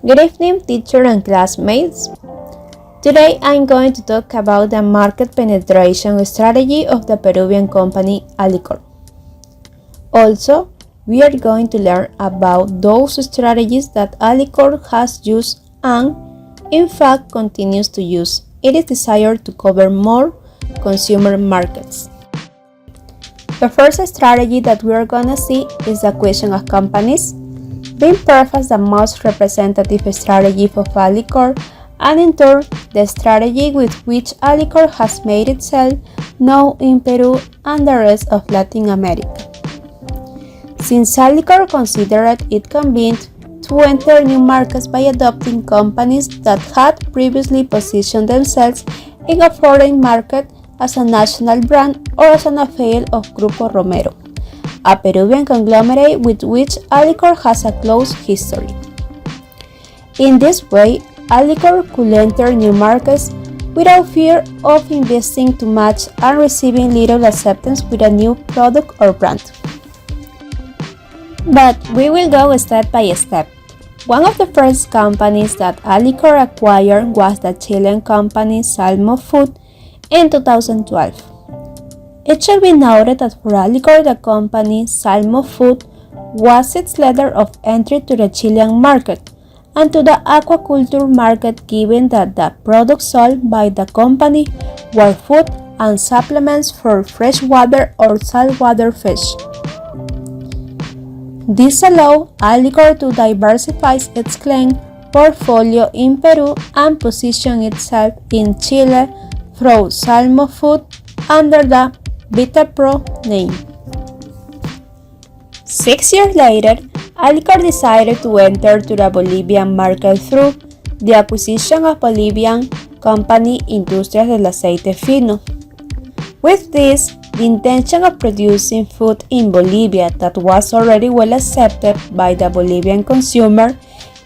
Good evening, teacher and classmates. Today I'm going to talk about the market penetration strategy of the Peruvian company Alicorp. Also, we are going to learn about those strategies that Alicorp has used and, in fact, continues to use. It is desired to cover more consumer markets. The first strategy that we are going to see is the acquisition of companies, being perhaps the most representative strategy for Alicorp, and in turn the strategy with which Alicorp has made itself known in Peru and the rest of Latin America. Since Alicorp considered it convenient to enter new markets by adopting companies that had previously positioned themselves in a foreign market as a national brand or as an affiliate of Grupo Romero, a Peruvian conglomerate with which Alicorp has a close history. In this way, Alicorp could enter new markets without fear of investing too much and receiving little acceptance with a new product or brand. But we will go step by step. One of the first companies that Alicorp acquired was the Chilean company Salma Food in 2012. It should be noted that for Alicorp, the company Salma Food was its letter of entry to the Chilean market and to the aquaculture market, given that the products sold by the company were food and supplements for freshwater or saltwater fish. This allowed Alicorp to diversify its client portfolio in Peru and position itself in Chile through Salma Food under the VitaPro name. 6 years later, Alicorp decided to enter to the Bolivian market through the acquisition of Bolivian company Industrias del Aceite Fino. With this, the intention of producing food in Bolivia that was already well accepted by the Bolivian consumer,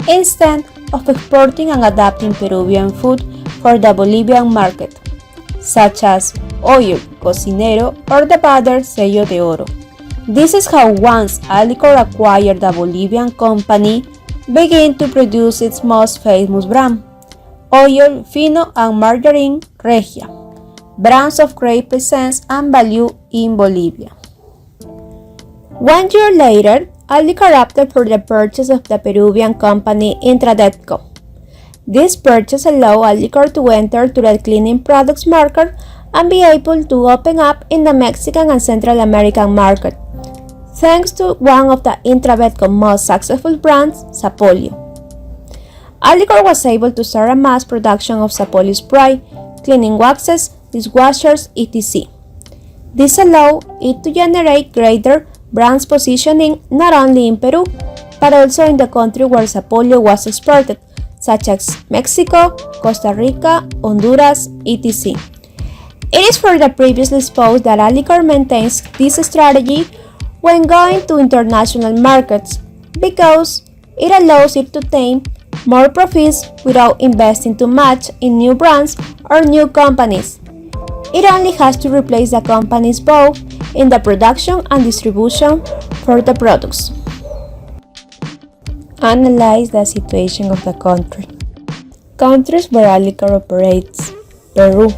instead of exporting and adapting Peruvian food for the Bolivian market, such as oil, cocinero, or the butter Sello de Oro. This is how once Alicorp acquired the Bolivian company, began to produce its most famous brand, oil fino and margarine regia, brands of great presence and value in Bolivia. 1 year later, Alicorp opted for the purchase of the Peruvian company Intradetco. This purchase allowed Alicorp to enter to the cleaning products market and be able to open up in the Mexican and Central American market, thanks to one of the Intradetco most successful brands, Sapolio. Alicorp was able to start a mass production of Sapolio spray, cleaning waxes, dishwashers, etc. This allowed it to generate greater brand positioning not only in Peru, but also in the country where Sapolio was exported, such as Mexico, Costa Rica, Honduras, etc. It is for the previously exposed that Alicorp maintains this strategy when going to international markets, because it allows it to obtain more profits without investing too much in new brands or new companies. It only has to replace the companies both in the production and distribution for the products. Analyze the situation of the country. Countries where Alicorp operates. Peru.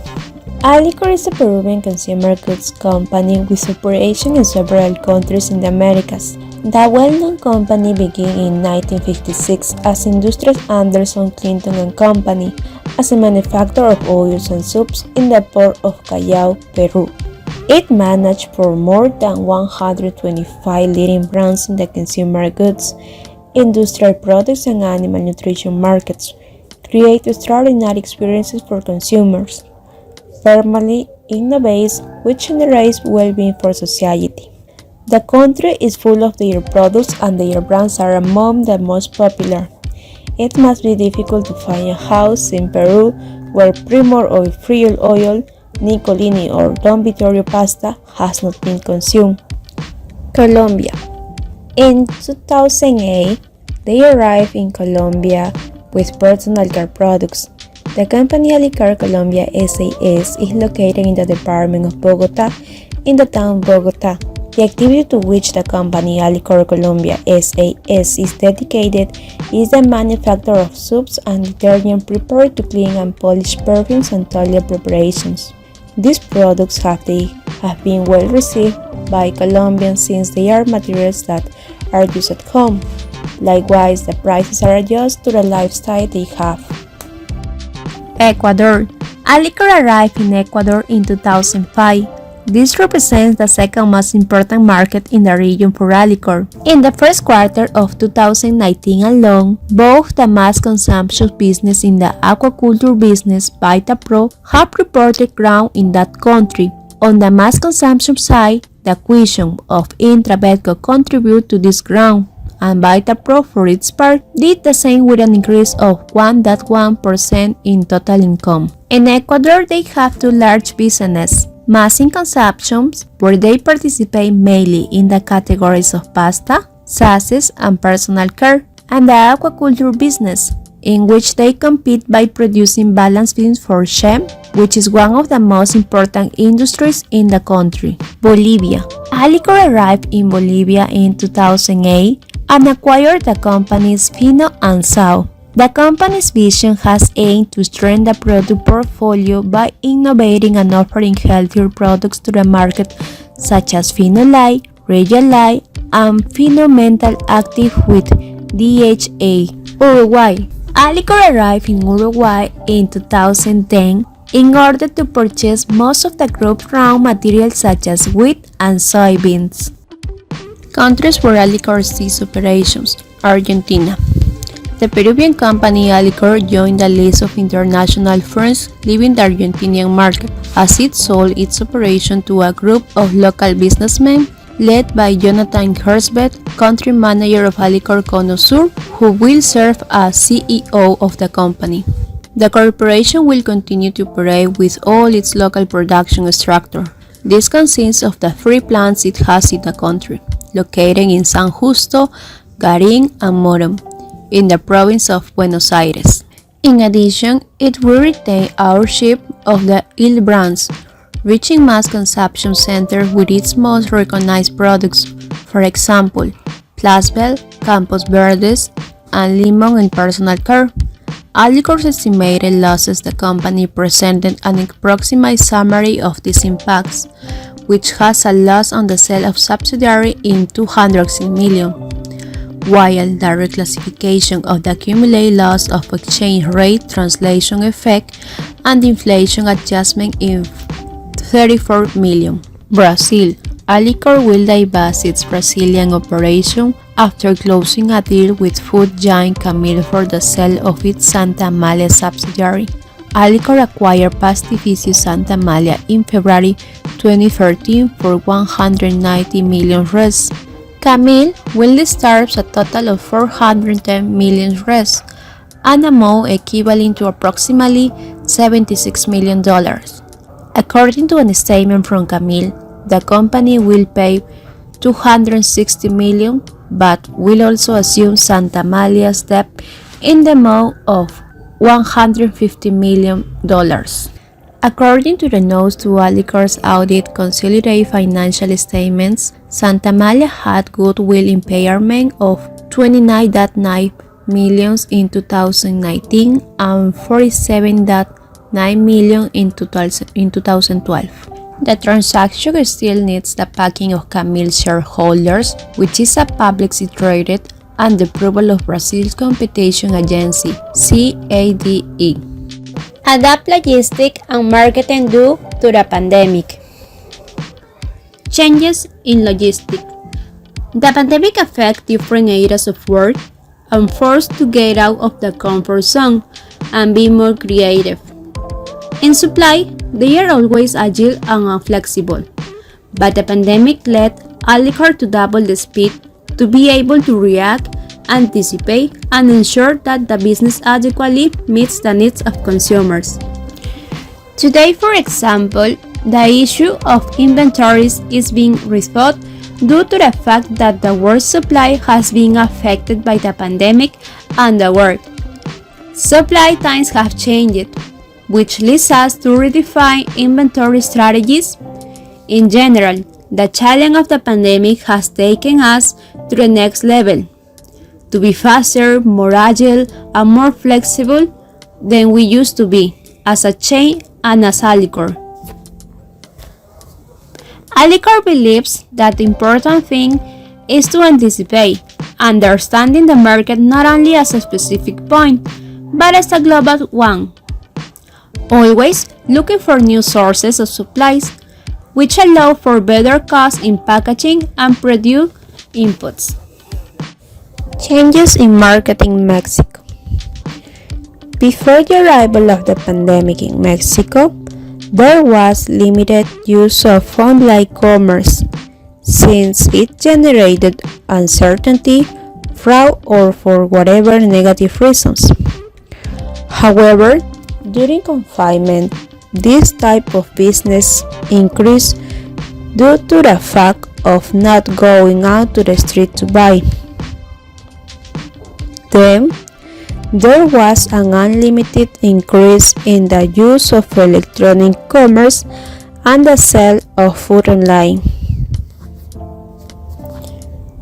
Alicorp is a Peruvian consumer goods company with operation in several countries in the Americas. The well-known company began in 1956 as Industrias Anderson Clinton and Company as a manufacturer of oils and soaps in the port of Callao, Peru. It managed for more than 125 leading brands in the consumer goods, industrial products, and animal nutrition markets, create extraordinary experiences for consumers, firmly innovates, which generates well-being for society. The country is full of their products and their brands are among the most popular. It must be difficult to find a house in Peru where Primor or Friol oil, Nicolini or Don Vittorio pasta has not been consumed. Colombia. In 2008, they arrived in Colombia with personal care products. The company Alicorp Colombia SAS is located in the department of Bogotá, in the town Bogotá. The activity to which the company Alicorp Colombia SAS is dedicated is the manufacture of soaps and detergent prepared to clean and polish perfumes and toilet preparations. These products have been well received by Colombians since they are materials that are used at home. Likewise, the prices are adjusted to the lifestyle they have. Ecuador. Alicorp arrived in Ecuador in 2005. This represents the second most important market in the region for Alicorp. In the first quarter of 2019 alone, both the mass consumption business and the aquaculture business, VitaPro, have reported growth in that country. On the mass consumption side, the acquisition of Intravetco contributed to this growth, and VitaPro, for its part, did the same with an increase of 1.1% in total income. In Ecuador, they have two large businesses: mass in consumption, where they participate mainly in the categories of pasta, sauces, and personal care, and the aquaculture business, in which they compete by producing balanced beans for shrimp, which is one of the most important industries in the country. Bolivia. Alicorp arrived in Bolivia in 2008 and acquired the companies Fino and Sao. The company's vision has aimed to strengthen the product portfolio by innovating and offering healthier products to the market, such as Fino Light, Regia Light, and Fino Mental Active with DHA. Uruguay. Alicorp arrived in Uruguay in 2010 in order to purchase most of the group's raw materials such as wheat and soybeans. Countries where Alicorp ceased operations. Argentina. The Peruvian company Alicorp joined the list of international firms leaving the Argentinian market, as it sold its operation to a group of local businessmen led by Jonathan Herzberg, country manager of Alicorp Cono Sur, who will serve as CEO of the company. The corporation will continue to operate with all its local production structure. This consists of the 3 plants it has in the country, located in San Justo, Garín, and Morón, in the province of Buenos Aires. In addition, it will retain ownership of the Il brands, reaching mass consumption centers with its most recognized products, for example, Plasbel, Campos Verdes, and Limon in personal care. Alicorp's estimated losses. The company presented an approximate summary of these impacts, which has a loss on the sale of subsidiary in $206 million, while the reclassification of the accumulated loss of exchange rate translation effect and inflation adjustment in $34 million. Brazil. Alicorp will divest its Brazilian operation after closing a deal with food giant Camil for the sale of its Santa Amália subsidiary. Alicorp acquired Pastificio Santa Amália in February 2013 for 190 million res. Camil will discharge a total of 410 million res, an amount equivalent to approximately $76 million. According to a statement from Camil, the company will pay $260 million, but will also assume Santa Amalia's debt in the amount of $150 million. According to the notes to Alicorp's audit consolidated financial statements, Santa Amália had goodwill impairment of $29.9 million in 2019 and $47.9 million in 2012. The transaction still needs the backing of Camil's shareholders, which is a publicly traded, and the approval of Brazil's competition agency, CADE. Adapt logistics and marketing due to the pandemic. Changes in logistics. The pandemic affects different areas of work and forced to get out of the comfort zone and be more creative. In supply, they are always agile and flexible, but the pandemic led Alicorp to double the speed to be able to react, anticipate, and ensure that the business adequately meets the needs of consumers. Today, for example, the issue of inventories is being rethought due to the fact that the world supply has been affected by the pandemic and the war. Supply times have changed, which leads us to redefine inventory strategies. In general, The challenge of the pandemic has taken us to the next level, to be faster, more agile, and more flexible than we used to be as a chain and as Alicorp. Alicorp believes that the important thing is to anticipate, understanding the market not only as a specific point, but as a global one. Always looking for new sources of supplies, which allow for better cost in packaging and produce inputs. Changes in marketing in Mexico. Before the arrival of the pandemic in Mexico, there was limited use of online commerce since it generated uncertainty, fraud, or for whatever negative reasons. However, during confinement, this type of business increased due to the fact of not going out to the street to buy. Then, there was an unlimited increase in the use of electronic commerce and the sale of food online.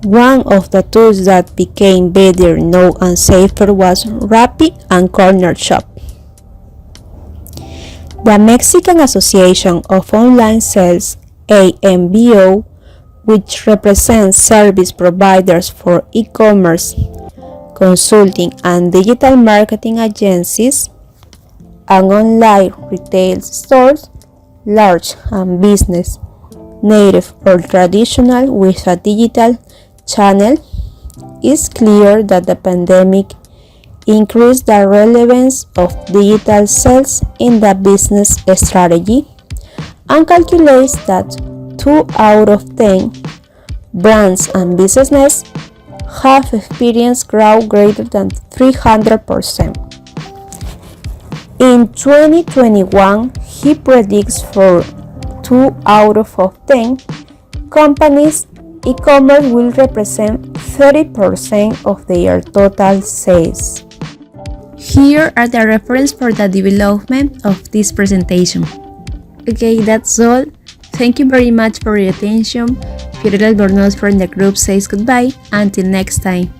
One of the tools that became better known and safer was Rappi and Corner Shop. The Mexican Association of Online Sales, AMBO, which represents service providers for e-commerce, consulting and digital marketing agencies, and online retail stores, large and business, native or traditional with a digital channel, it's clear that the pandemic increased the relevance of digital sales in the business strategy and calculates that 2 out of 10 brands and businesses have experienced growth greater than 300%. In 2021, he predicts for 2 out of 10 companies e-commerce will represent 30% of their total sales. Here are the references for the development of this presentation. Okay, that's all. Thank you very much for your attention. Fiorella Albornoz from the group says goodbye. Until next time.